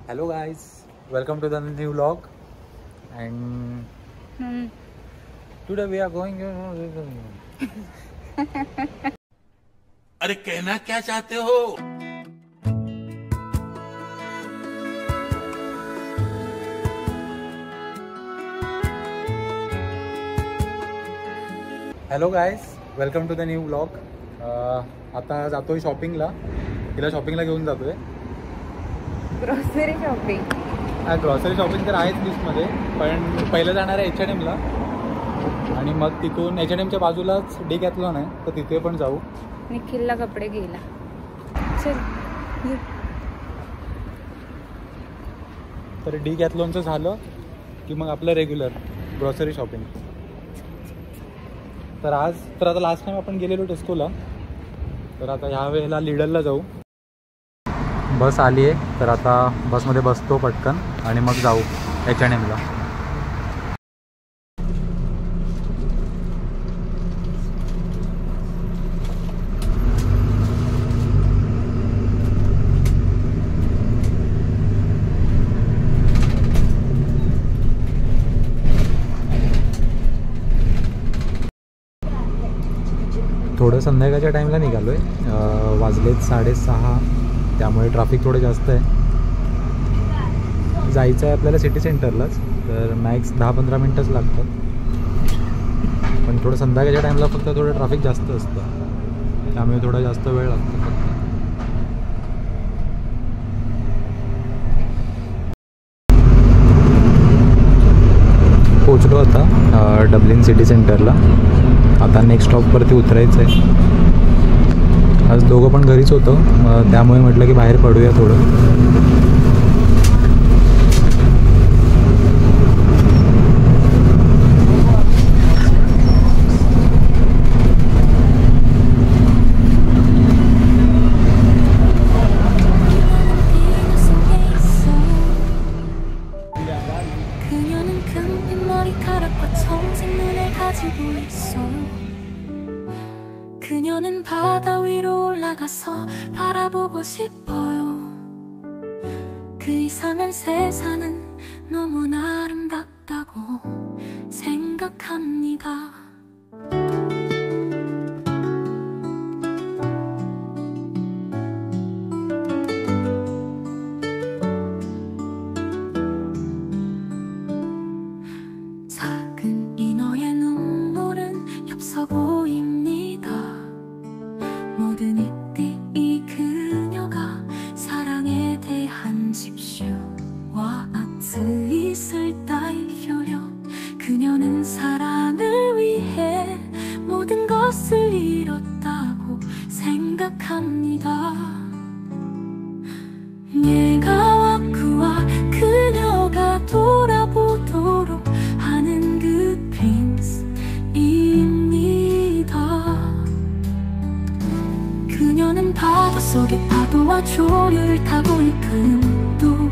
Hello guys, welcome to the new vlog and today we are going अरे कहना क्या चाहते हो? Hello guys, welcome to the new vlog. आता जातोय शॉपिंगला. तिला शॉपिंगला घेऊन जातोय. Grocery shopping. ग्रॉसरी शॉपिंग तर आहेच लिस्टमध्ये, पण पहिलं जाणार आहे H&Mला आणि मग तिथून H&Mच्या बाजूलाच डिकॅथलॉन आहे, तर तिथे पण जाऊ. निखिलला कपडे घ्यायला चल. तर डिकॅथलॉनचं झालं की मग आपलं रेग्युलर ग्रॉसरी शॉपिंग. तर आता लास्ट टाइम आपण गेलेलो टेस्कोला, तर आता ह्या वेळेला लिडलला जाऊ. बस आली आहे, तर आता बसमध्ये बसतो पटकन आणि मग जाऊ H&Mला. थोडं संध्याकाळच्या टाईमला निघालो आहे. वाजलेत 6:30, त्यामुळे ट्रॅफिक थोडं जास्त आहे. जायचं आहे आपल्याला सिटी सेंटरलाच, तर मॅक्स 10-15 मिनटंच लागतात. पण थोडं संध्याकाळच्या टाईमला फक्त थोडं ट्रॅफिक जास्त असतं, त्यामुळे थोडा जास्त वेळ लागतो. पोचलो आता डब्लिन सिटी सेंटरला. आता नेक्स्ट स्टॉपवरती उतरायचं आहे. आज दोघं पण घरीच होतो, त्यामुळे म्हटलं की बाहेर पडूया थोडं. 그녀는 바다 위로 올라가서 바라보고 싶어요. 그 이상한 세상은 너무나 아름답다고 생각합니다. 작은 이너의 눈물은 엽서 보입니다. 모든 이때 이 그녀가 사랑에 대한 집슈와 아트잇을 따위려려 그녀는 사랑을 위해 모든 것을 잃었다고 생각합니다. 얘가 와꾸와 그녀가 돌아보도록 하는 그 프린스입니다. 그녀는 바닷속의 파도와 조류를 타고 일금도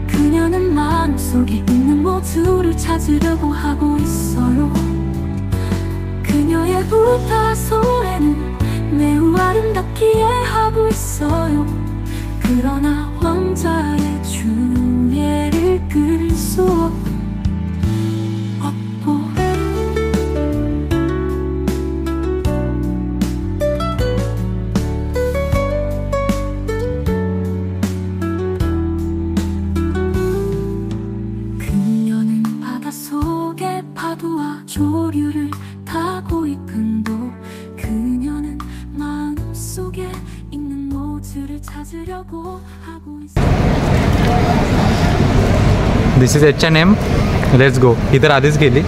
그녀는 마음속에 있는 모두를 찾으려고 하고 있어요. 그녀의 부타 소리는 매우 아름답기에 하고 있어요. 그러나 왕자의 주례를 끌 수 없고 그녀는 바닷속의 파도와 조류를 타고 있군도 그녀는 마음속에 있는 모두를 찾으려고 하고 있어요. दिस इज H&M. Let's go. ही तर आधीच गेली.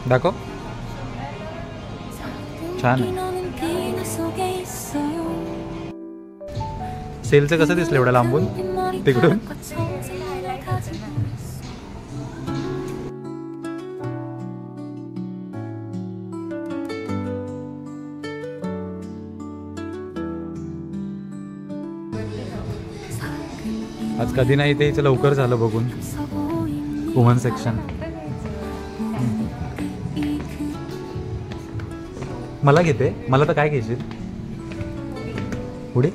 दाखव. छान आहे. सेलचं कसं दिसलं एवढं लांबून तिकडून? आज कधी नाही ते इथे लवकर झालं बघून. Woman section. मला घेते. मला तर काय घ्यायचे पुढे.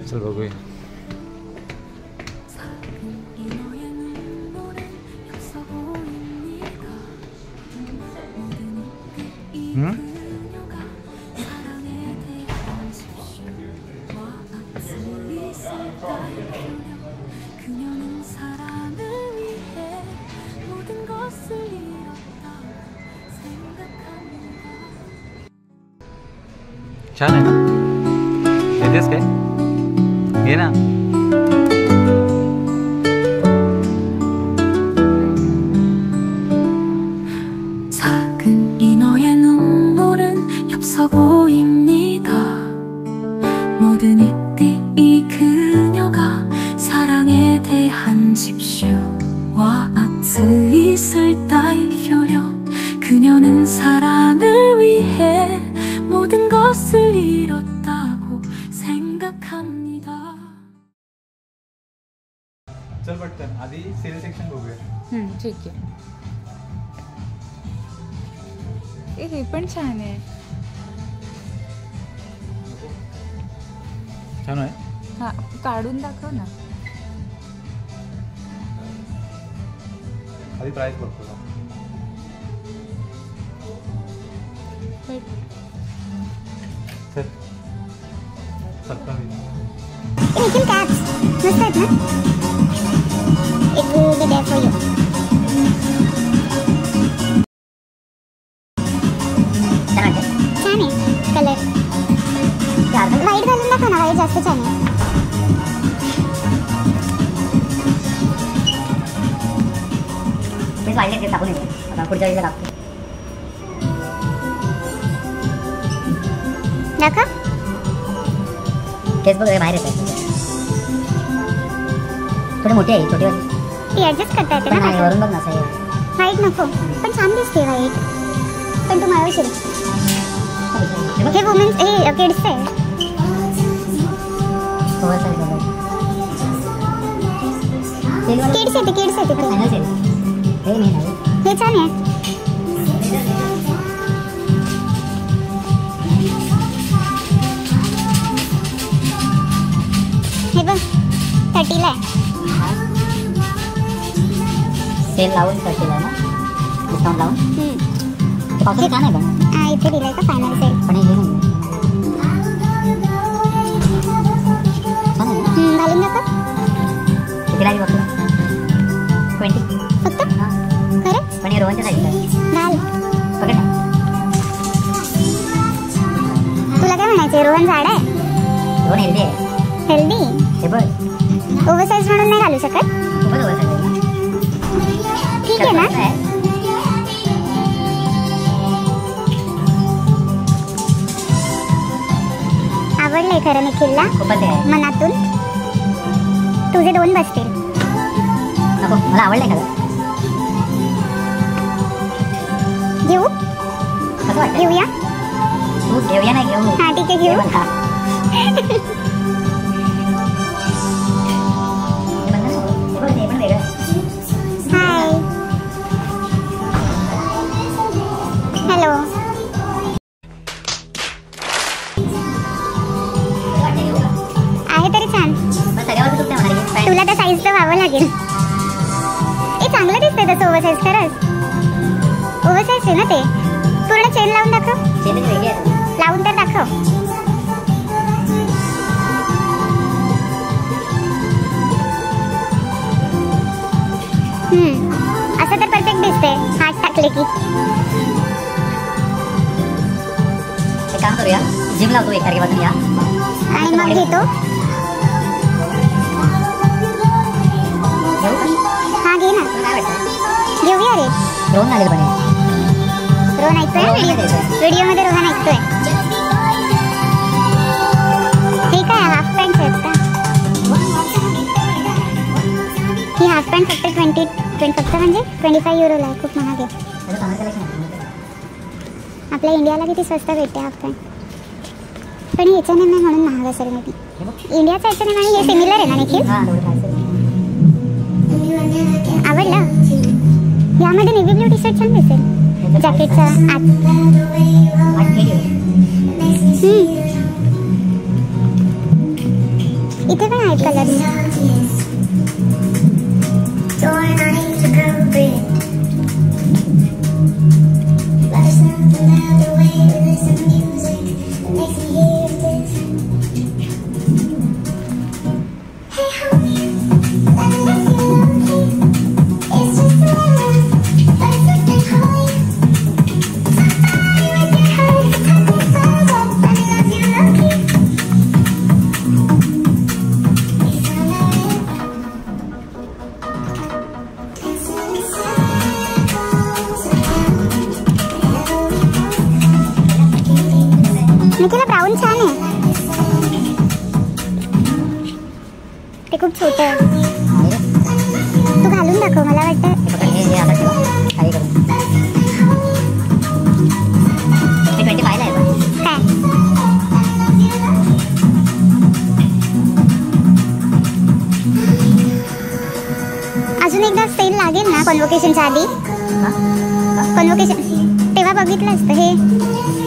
चल बघूया. छान आहे ना. येतेस काय? ये ना. 작은 이 너의 눈물은 엽서 보입니다. 모든 이때 이 그녀가 사랑에 대한 집슈와 아트 이슬 따위표려 그녀는 사랑을 위해 모든 것을 잃었다고 생각합니다. चल पटकन आधी सेल सेक्शन बघूया. ठीक आहे. हे पण छान आहे. छान आहे. हा काढून दाखव ना. आधी प्राइस बघतो. चल 27. निखिल कॅप्स मस्त आहेत ना. It will be there for you. छान आहे कलर. व्हाईट घालून दाखव ना. व्हाईट जास्त छान आहे. तेच वाढले ते टाकून येते. आता पुढच्या वेळेला टाकतो. दाखव. केस बघ बाहेर येते. थोडी मोठी आहे. छोटी वाली ती ॲडजस्ट करता येते पण ना. नाही वरून बघ ना सही. व्हाईट नको पण छान दिसते व्हाईट. पण तू मागवशील. हे वुमेन्स हे किड्स आहे. किड्स येते फायनल सेल. हे मी नाही. हे छान आहे. हे बघ 30ला आहे. सेल लावून करतील ना. डिस्काउंट लावून. पावसाळी छान आहे पण. इथे दिलंय का फायनल सेल. पण हे नाही. छान आहे ना. घालून दाखव. कितीला आहे बघतो. 20 फक्त हां खरंच. पण हे रोहनच्या साईजला आहे. घाल. बघ ना. तुला काय म्हणायचं. रोहन झाड आहे. रोहन हेल्दी आहे. हेल्दी. हे बघ. ओव्हरसाइज म्हणून नाही घालू शकत. खूपच ओव्हरसाइज आहे. ठीक आहे ना. आवडलंय खरं निखिलला खूपच आहे. मनातून. तुझे 2 बसतील. नको मला आवडलंय खरं. घेऊ. कसं वाटतं. घेऊया. तू घेऊया नाही घेऊ. हा ठीक आहे घेऊ. हाय. हॅलो. आहे तरी छान. तुला तर साईजचं व्हावं लागेल. हे चांगलं दिसतंय तसं ओव्हरसाइज. खरंच ओव्हरसाइज आहे ना ते. पूर्ण चेन लावून दाखव. लावून तर दाखव. असं तर परफेक्ट दिसतंय हात टाकले की. एक काम करूया. जिम लावतो 1 तारखेपासून या. आणि मग घेतो. हा घे ना. काय वाटतं. घेऊया रे. रोहन झालेलं पण रोहन ऐकतोय. व्हिडिओ मध्ये रोहन ऐकतोय. हे काय हाफ पॅन्ट आहेत का. ही हाफ पॅन्ट फक्त 20 फक्त म्हणजे 25 युरोला आहे. खूप महाग आहे. आपल्या इंडियाला किती स्वस्त भेटते हाफ पॅन्ट. पण ह्याच्याने नाही म्हणून महाग असेल मी. इंडियाचा H&M आणि हे सिमिलर आहे ना निखिल? हां दोघं आवडला? यामध्ये नेव्ही ब्लू टी शर्ट छान दिसेल जॅकेटचा आत. इथे पण आहेत कलर. निखिला ब्राऊन छान आहे. ते खूप छोटं आहे. तू घालून दाखव. मला वाटतं काय अजून एकदा सेल लागेल ना कॉन्व्होकेशनच्या आधी? कॉन्व्होकेशन तेव्हा बघितलं असतं हे.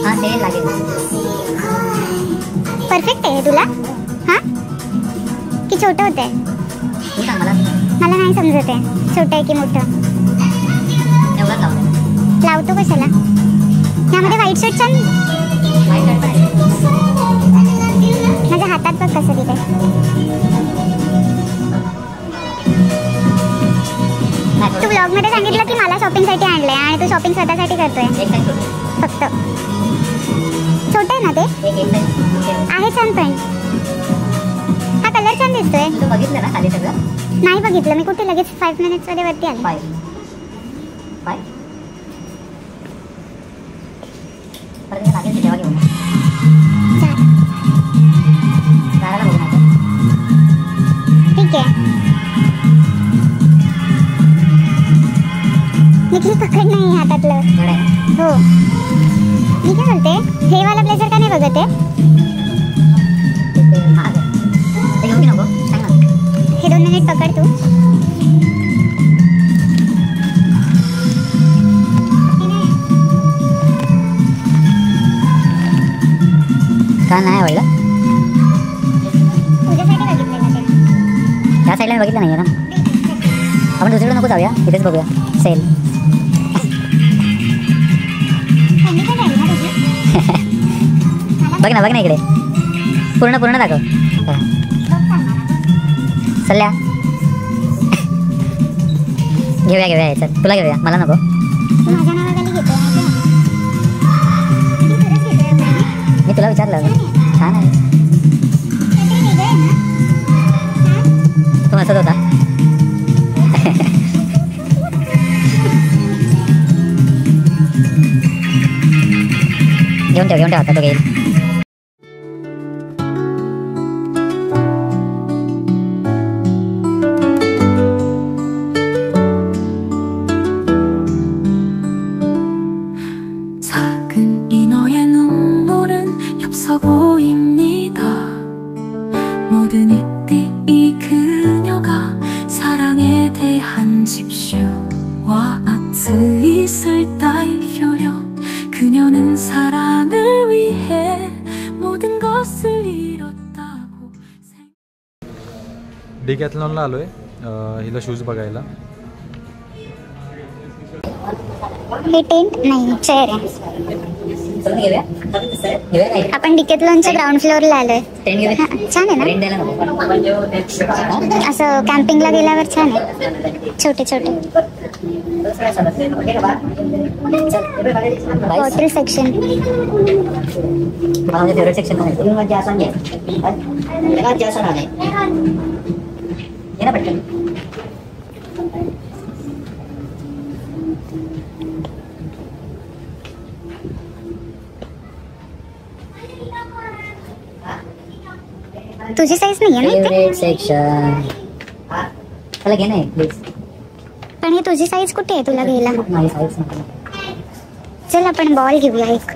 हां सेल लागेल. परफेक्ट आहे तुला? हां की छोटं होतं आहे? मला नाही समजत आहे छोटं आहे की मोठं. लावतो कशाला? यामध्ये व्हाईट शर्ट छान. माझ्या हातात बघ कसं दिलंय. तू ब्लॉगमध्ये सांगितलं की मला शॉपिंगसाठी आणलंय आणि तू शॉपिंग स्वतःसाठी करतोय फक्त. छोटं आहे ना ते? आहे छान पण. हा कलर छान दिसतोय. बघितलं ना खाली सगळं? नाही बघितलं मी. कुठे लगेच 5 मिनिट्समध्ये वरती आलं. लागेल तेव्हा घेऊन ठीक आहे. निखिल पकड नाही हातातलं. हो मी काय बोलते हे वाला ब्लेझर का नाही बघत आहे? हे 2 मिनिट पकड तू. का नाही आवडलं? तुझ्यासाठी बघितलेलं ते. त्या साईडला मी बघितलं नाही ना. आपण दुसरीकडे नको जाऊया. इथेच बघूया सेल. बघ ना इकडे पूर्ण दाखव. चल्या घेऊया याच्यात. तुला घेऊया मला नको. मी तुला विचारलं छान आहे. तू हसत होता. घेऊन ठेव आता तो घेईल. 작은 이 너의 눈물은 엽서 보입니다. 모든 이때 이 그녀가 사랑에 대한 집슈와 아트 이슬 따위려 그녀는 사랑을 위해 모든 것을 잃었다고. डिकॅथलॉनला आलोय हिला शूज बघायला. हे टेंट नाही चेअर आहे. आपण डिकॅथलॉनच्या ग्राउंड फ्लोअरला आलोय. छान आहे ना? असं कॅम्पिंगला गेल्यावर छान आहे. छोटे छोटे बॉटल सेक्शन. फेवरेट सेक्शन तुझी साईज नाही आहे ना फेवरेट सेक्शन. चला घे ना प्लीज. पण ही तुझी साईज कुठे आहे तुला घ्यायला? माझी साईज चल आपण बॉल घेऊया एक.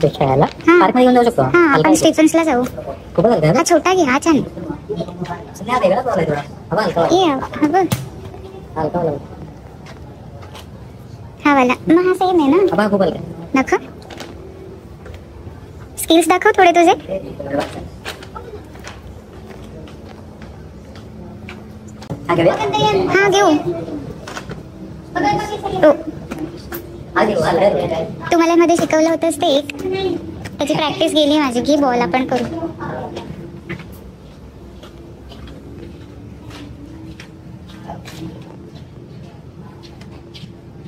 ते खेळायला हा. पार्क मध्ये घेऊन जाऊ शकतो. हा हलका आपण आहे तो. स्टीफन्सला जाऊ. खूपच हलका आहे हा छोटा घे, हा छान. ना. हा वेगळाच वाला आहे थोडा. हा हलका वाला. ये हा बघ, हलका वाला. हा वाला मग हा सेम आहे ना. हा खूप हलका आहे. दाखव स्किल्स, दाखव थोडे तुझे. हा घेऊया. हा घेऊ. ओ, हा घेऊ. हलका आहे. तुम्हाला मध्ये शिकवलं होतंच ते एक, त्याची प्रॅक्टिस गेली माझी. घे बॉल आपण करू.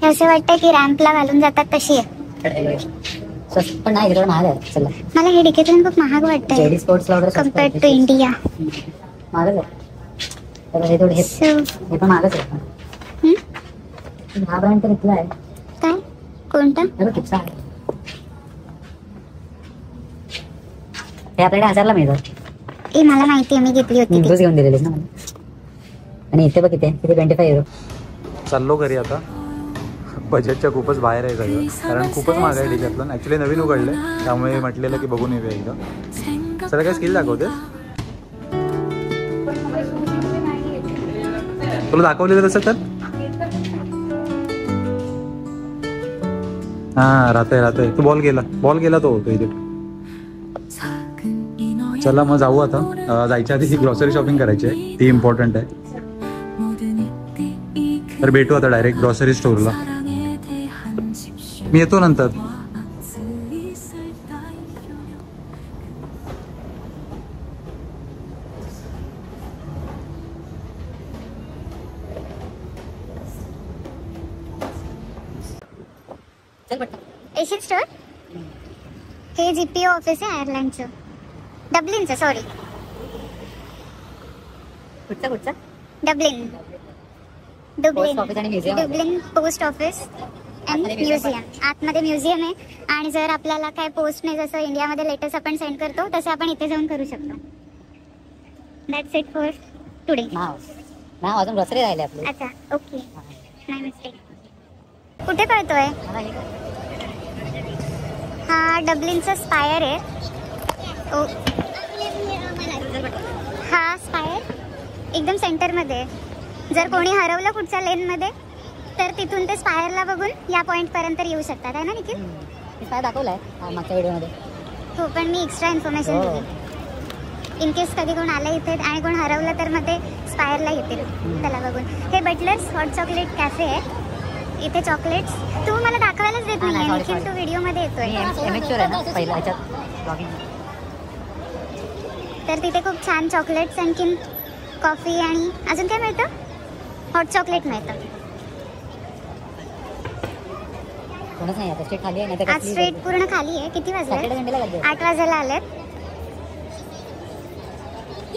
हे असं वाटतंय की रॅम्पला घालून जातात तशी आहे. स्वस्त पण नाही, थोडं महाग आहे. चला मला हे डिकेथलॉन खूप महाग वाटतंय जेडी स्पोर्ट्सला वगैरे स्वस्त कम्पेअर्ड आहे. To India. महागच आहे. तर हे थोडे सो हे पण महागच आहे. हा ब्रँड तर इथला आहे. काय कोणता? हे किप्सा आहे. हे आपल्याकडे 1000ला मिळतात. ए मला माहिती आहे, मी घेतली होती ती. तूच घेऊन दिलेलीस ना मला. आणि इथे बघ किती 25 युरो. चाललो घरी आता. बजेटच्या खूपच बाहेर आहे सगळं, कारण खूपच महाग आहे डिकॅथलॉन. ॲक्च्युली नवीन उघडलं त्यामुळे म्हटलेलं की बघून येऊया एकदा. सगळं काय स्किल दाखवते तुला दाखवलेलं तसं तर. हा राहतंय. तू बॉल गेला तो होतो इथे. चला मग जाऊ आता. जायच्या आधी ग्रॉसरी शॉपिंग करायची आहे, ती इम्पॉर्टंट आहे. तर भेटू आता डायरेक्ट ग्रॉसरी स्टोअरला. मी येतो नंतर. Asian store. हे जीपीओ ऑफिस आहे आयर्लंडचं, डब्लिनचं. सॉरी कुठचा डब्लिन. Post office आणि museum आहे. Dublin post office and museum. आतमध्ये म्युझियम आहे. आणि जर आपल्याला काय पोस्टने जसं इंडियामध्ये लेटर्स आपण सेंड करतो तसे आपण इथे जाऊन करू शकतो. That's it for today. नाव अजून ग्रॉसरी राहिले आपले. अच्छा ओके, नाही मिस्टेक. कुठे पळतोय? हा डब्लिनचा स्पायर आहे. ओ हा स्पायर एकदम सेंटरमध्ये आहे. जर कोणी हरवलं कुठच्या लेनमध्ये तर तिथून ते स्पायरला बघून या पॉइंट पर्यंत येऊ शकतात, आहे ना निखिल? काय दाखवलंय मागच्या व्हिडिओमध्ये. हो पण मी एक्स्ट्रा इन्फॉर्मेशन दिली. इन केस कधी कोण आलं इथे आणि कोण हरवलं तर मग ते स्पायरला येतील त्याला बघून. हे बटलर्स हॉट चॉकलेट कॅफे आहे. इथे चॉकलेट्स तू मला दाखवायलाच देत नाही. निखिल तू व्हिडिओमध्ये येतोय तर तिथे खूप छान चॉकलेट्स, आणखीन कॉफी आणि अजून काय मिळतं? हॉट चॉकलेट मिळतं. कोणच नाही आता. स्ट्रीट खाली आहे. आज स्ट्रीट पूर्ण खाली आहे. किती वाजले? 8 वाजायला आलेत.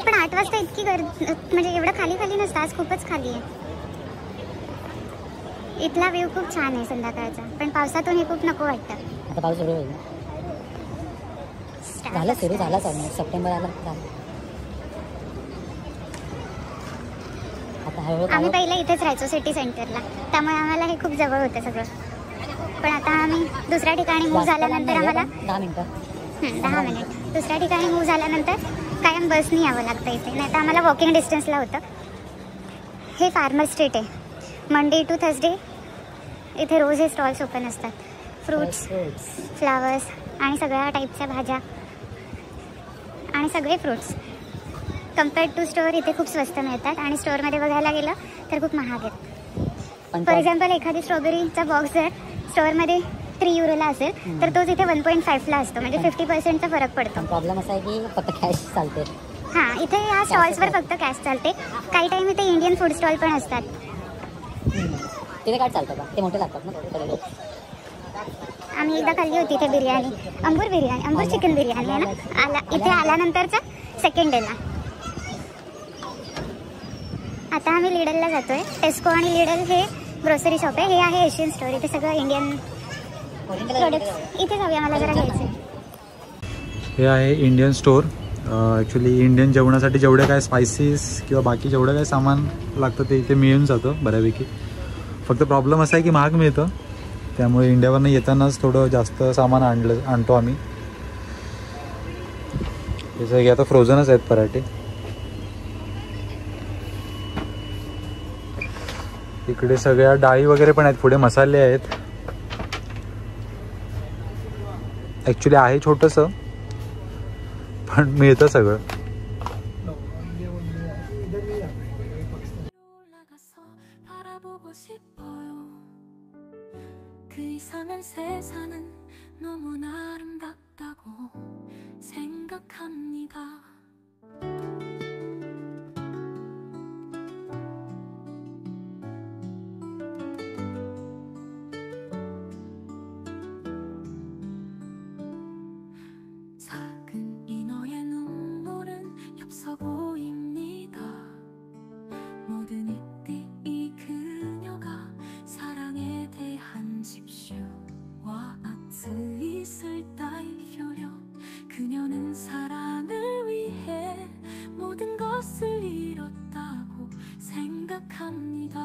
पण 8 वाजता इतकी गर्दी म्हणजे एवढं खाली नसतं. आज खूपच खाली आहे. इथला व्ह्यू खूप छान आहे संध्याकाळचा, पण पावसातून हे खूप नको वाटतं. आता पाऊस सुरू होईल. झालं सुरू झाला सप्टेंबर आला. आम्ही पहिले इथेच राहायचो सिटी सेंटरला, त्यामुळे आम्हाला हे खूप जवळ होतं सगळं. पण आता आम्ही दुसऱ्या ठिकाणी मूव्ह झाल्यानंतर आम्हाला 10 मिनिट दुसऱ्या ठिकाणी मूव्ह झाल्यानंतर कायम बसनी यावं लागतं इथे, नाही तर आम्हाला वॉकिंग डिस्टन्सला होतं. हे फार्मर स्ट्रीट आहे. मंडे टू थर्सडे इथे रोज हे स्टॉल्स ओपन असतात. फ्रूट्स, फ्लावर्स आणि सगळ्या टाईपच्या भाज्या आणि सगळे फ्रूट्स. कम्पेअर्ड टू स्टोअर इथे खूप स्वस्त मिळतात आणि स्टोअरमध्ये बघायला गेलं तर खूप महाग आहेत. फॉर एक्झाम्पल एखादी स्ट्रॉबेरीचा बॉक्स जर स्टोअरमध्ये 3 युरोला असेल तर तोच इथे 1.5ला असतो, म्हणजे 50%चा फरक पडतो. प्रॉब्लेम असा आहे की फक्त कॅश चालते. हां, इथे या स्टॉल्सवर फक्त कॅश चालते. काही टाईम इथे इंडियन फूड स्टॉल पण असतात. तिथे काय चालतं का? ते मोठे लागतात ना थोडे. आम्ही एकदा खाल्ली होती इथे बिर्याणी, अंबूर चिकन बिर्याणी आहे ना. इथे आल्यानंतरचा सेकंड डेला. आता आम्ही लिडलला जातोय. टेस्को आणि लिडल हे ग्रोसरी शॉप आहे. हे आहे एशियन स्टोअर. इथे सगळं इंडियन प्रोडक्ट्स. इथे जाऊया, मला जरा घ्यायचं. हे आहे इंडियन स्टोअर. ॲक्च्युली इंडियन जेवणासाठी जेवढे काय स्पायसीस किंवा बाकी जेवढं काय सामान लागतं ते इथे मिळून जातं बऱ्यापैकी. फक्त प्रॉब्लेम असा आहे की महाग मिळतं, त्यामुळे इंडियावरनं येतानाच थोडं जास्त सामान आणतो आम्ही. जसं की आता फ्रोझनच आहेत पराठे. इकडे सगळ्या डाळी वगैरे पण आहेत, पुढे मसाले आहेत. ॲक्च्युली आहे छोटंसं पण मिळतं सगळं. 그 이상한 세상은 너무나 아름답다고 생각합니다. 작은 이 너의 눈물은 엽서 보입니다. 모든 이때 이 그녀가 사랑에 대한 집슈와 아트잇을 따위려려 그녀는 사랑을 위해 모든 것을 잃었다고 생각합니다.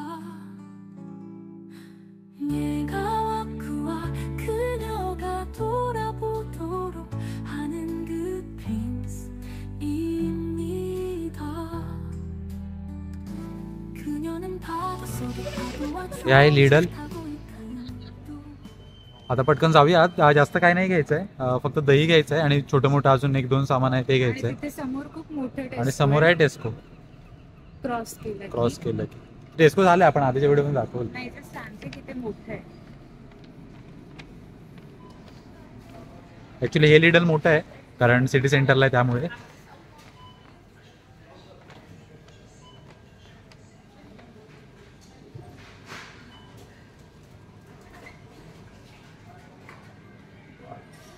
내가 왔구와 그녀가 돌아보도록 하는 그 프린스입니다. 그녀는 바닷속의 파도와 हे आहे लिडल. आता पटकन जाऊया. जास्त काय नाही घ्यायचं आहे, फक्त दही घ्यायचं आहे आणि छोटं मोठं अजून 1-2 सामान आहे ते घ्यायचं आहे. तिथे समोर खूप मोठं आणि समोर आहे टेस्को. क्रॉस केलं की टेस्को झालं आपण आधीच्या व्हिडिओ मध्ये दाखवलं. नाही तर सांगते किती मोठं आहे. ॲक्च्युली हे लिडल मोठं आहे कारण सिटी सेंटरला आहे त्यामुळे.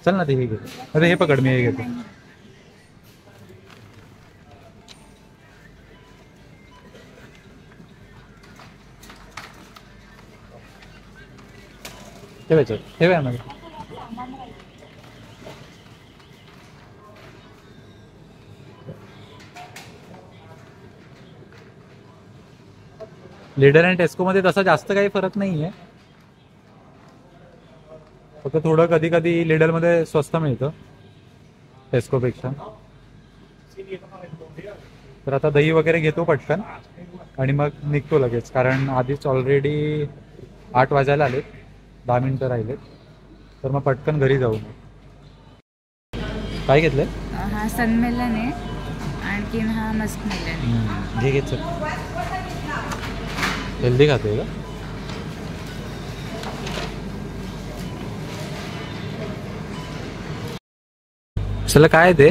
चल ना ते हे घे. अरे हे पकड, मी हे घेतो. ठेवायचं ठेवा ना. लिडल आणि टेस्को मध्ये तसा जास्त काही फरक नाही आहे, फक्त थोडं कधी कधी लिडल मध्ये स्वस्त मिळतं टेस्को पेक्षा. तर आता दही वगैरे घेतो पटकन आणि मग निघतो लगेच, कारण आधीच ऑलरेडी 8 वाजायला आलेत, 10 मिनिटं राहिलेत. तर मग पटकन घरी जाऊ. काय घेतलंय? हा सनमेलन आहे, आणखीन हा मस्क मेलन. घे घेत. हेल्दी खाते का? चला काय ते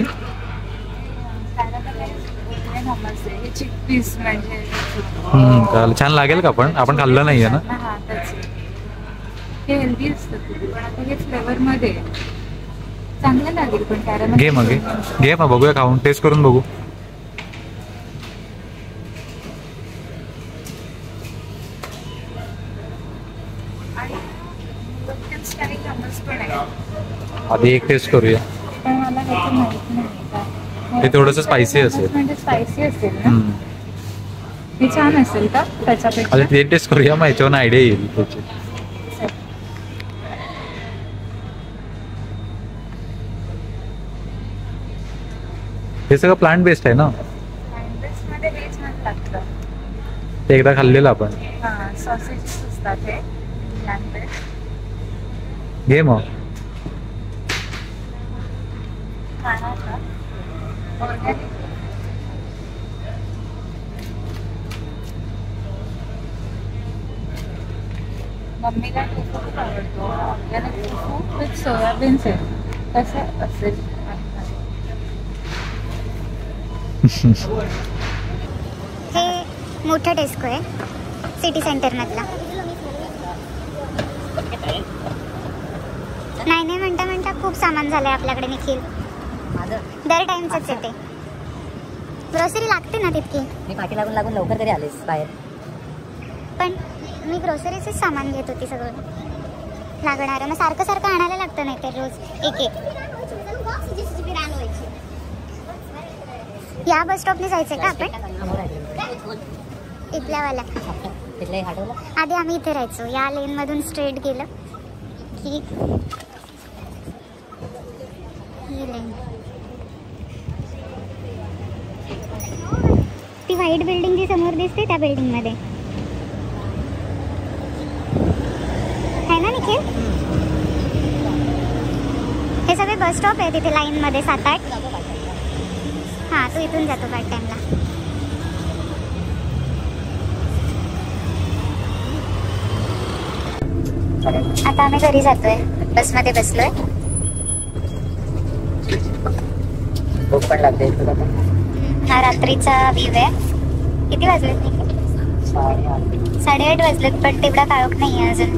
चिकपीस म्हणजे छान लागेल का? पण आपण खाल्लं नाहीये ना. हे हेल्दी असतं पण आता हे फ्लेवर मध्ये चांगलं लागेल. पण कॅरमेल घे मग घे मग बघूया, खाऊन टेस्ट करून बघू. आधी एक टेस्ट करूया. पण मला ह्याचं माहित नाही ते थोडंसं स्पायसी असेल. म्हणजे स्पायसी असेल ना. हे छान असेल का त्याच्यापेक्षा? आधी ते टेस्ट करूया, मग याच्यावर आयडिया येईल त्याची. हे सगळं प्लांट बेस्ड आहे ना. प्लांट बेस्ड मध्ये हे छान लागतं. ते एकदा खाल्लेलं आपण. हां सॉसेजेस असतात हे प्लांट बेस्ड. घे मग. ऑर्गॅनिक मम्मीला टोफू खूप आवडतो. ऑर्गॅनिक टोफू विथ सोयाबीन्स आहे. कसं असेल? हे मोठं टेस्को आहे सिटी सेंटर मधला. नाही म्हणता खूप सामान झालंय आपल्याकडे निखिल. दर टाइमच येते. ग्रोसरी लागते ना तितकी. मी पाठी लागून लवकर तरी आलेस बाहेर. पण मी ग्रोसरीचेच सामान घेत होती सगळं लागणारं. मग सारखं आणायला लागतं नाही तर रोज एक. या बस स्टॉपने जायचंय का आपण? इथल्यावाला. आधी आम्ही इथे राहायचो. या लेन मधून स्ट्रेट गेलं की ती व्हाईट बिल्डिंग जी समोर दिसते त्या बिल्डिंग मध्ये आहे ना निखिल. हे सगळे बस स्टॉप आहे तिथे लाईन मध्ये 7-8. हां तू इथून जातो पार्ट टाइमला. आता आम्ही घरी जातोय. बसमध्ये बसलोय. भूक पण लागते. हा रात्रीचा व्ह्यू आहे. किती वाजलेत निखिल? 8:30 वाजलेत पण तेवढा काळोख नाही आहे अजून.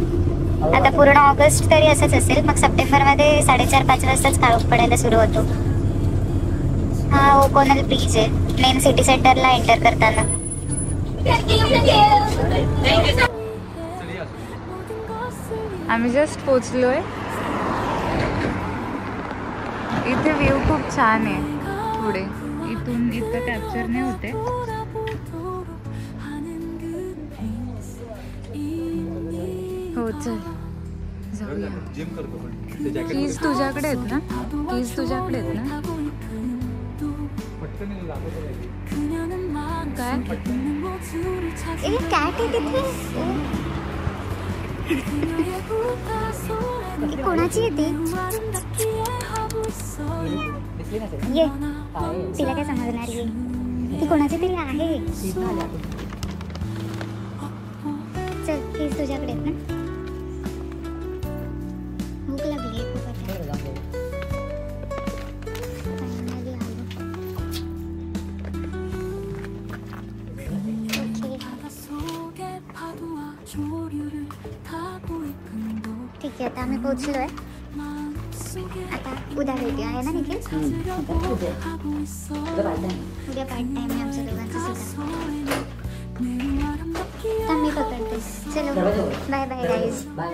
आता पूर्ण ऑगस्ट तरी असंच असेल. मग सप्टेंबरमध्ये 4:30-5 वाजताच काळोख पडायला सुरू होतो. हा ओकोनल ब्रिज आहे मेन सिटी सेंटरला एंटर करताना. आम्ही जस्ट पोचलोय. इथे व्ह्यू खूप छान आहे. पुढे इथून इतकं कॅप्चर नाही होते. हो चल जाऊया. कीज तुझ्याकडे आहेत ना? कीज तुझ्याकडे आहेत ना? काय ए कॅट आहे तिथे. ही कोणाची येते? ये तिला काय समजणार ये. ती कोणाची तरी आहे. चल कीज तुझ्याकडे आहेत ना? भूक लागली आहे खूप आता. Finally आलो. ठीक आहे आता आम्ही पोहोचलोय. आता उद्या भेटूया आहे ना निखिल? उद्या पार्ट टाइम आहे आमच्या दोघांचं सुद्धा. मी पकडते. चलो बाय बाय गाईज. बाय.